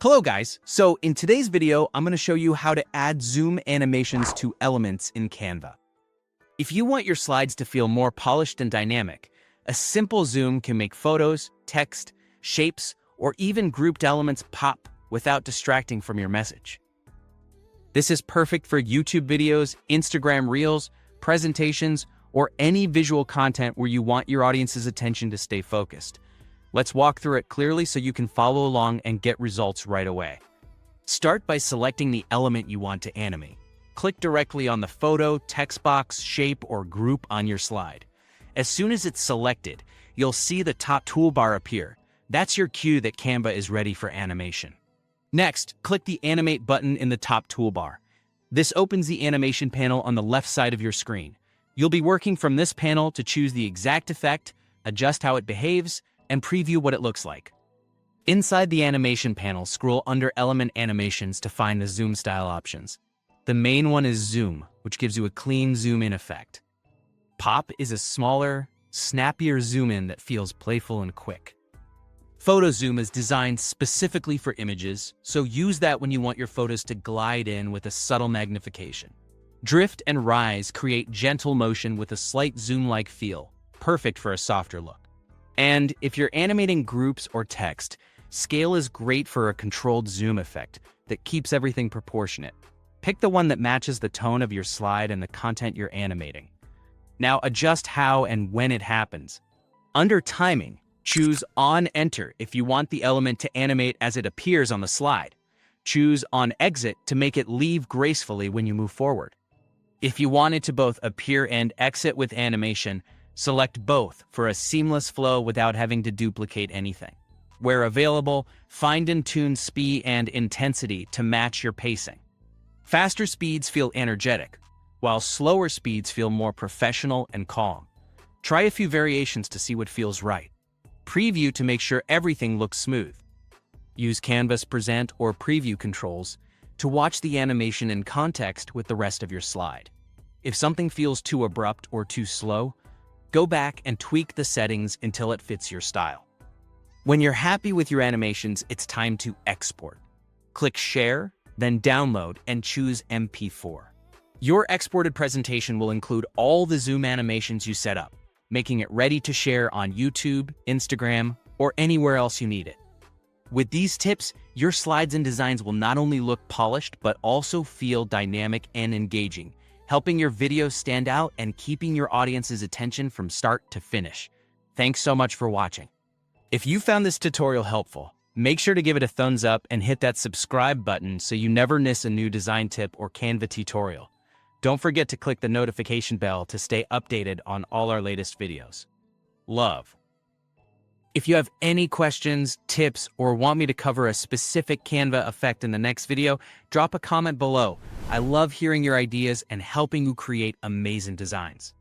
Hello guys, so in today's video, I'm going to show you how to add zoom animations to elements in Canva. If you want your slides to feel more polished and dynamic, a simple zoom can make photos, text, shapes, or even grouped elements pop without distracting from your message. This is perfect for YouTube videos, Instagram Reels, presentations, or any visual content where you want your audience's attention to stay focused. Let's walk through it clearly so you can follow along and get results right away. Start by selecting the element you want to animate. Click directly on the photo, text box, shape, or group on your slide. As soon as it's selected, you'll see the top toolbar appear. That's your cue that Canva is ready for animation. Next, click the Animate button in the top toolbar. This opens the animation panel on the left side of your screen. You'll be working from this panel to choose the exact effect, adjust how it behaves, and preview what it looks like. Inside the animation panel, scroll under Element Animations to find the zoom style options. The main one is Zoom, which gives you a clean zoom in effect. Pop is a smaller, snappier zoom in that feels playful and quick. Photo Zoom is designed specifically for images, so use that when you want your photos to glide in with a subtle magnification. Drift and Rise create gentle motion with a slight zoom-like feel, perfect for a softer look. And if you're animating groups or text, Scale is great for a controlled zoom effect that keeps everything proportionate. Pick the one that matches the tone of your slide and the content you're animating. Now adjust how and when it happens. Under Timing, choose On Enter if you want the element to animate as it appears on the slide. Choose On Exit to make it leave gracefully when you move forward. If you want it to both appear and exit with animation, select both for a seamless flow without having to duplicate anything. Where available, find and tune speed and intensity to match your pacing. Faster speeds feel energetic, while slower speeds feel more professional and calm. Try a few variations to see what feels right. Preview to make sure everything looks smooth. Use Canva's Present or Preview controls to watch the animation in context with the rest of your slide. If something feels too abrupt or too slow, go back and tweak the settings until it fits your style. When you're happy with your animations, it's time to export. Click Share, then Download, and choose MP4. Your exported presentation will include all the zoom animations you set up, making it ready to share on YouTube, Instagram, or anywhere else you need it. With these tips, your slides and designs will not only look polished, but also feel dynamic and engaging, helping your videos stand out and keeping your audience's attention from start to finish. Thanks so much for watching. If you found this tutorial helpful, make sure to give it a thumbs up and hit that subscribe button so you never miss a new design tip or Canva tutorial. Don't forget to click the notification bell to stay updated on all our latest videos. Love. If you have any questions, tips, or want me to cover a specific Canva effect in the next video, drop a comment below. I love hearing your ideas and helping you create amazing designs.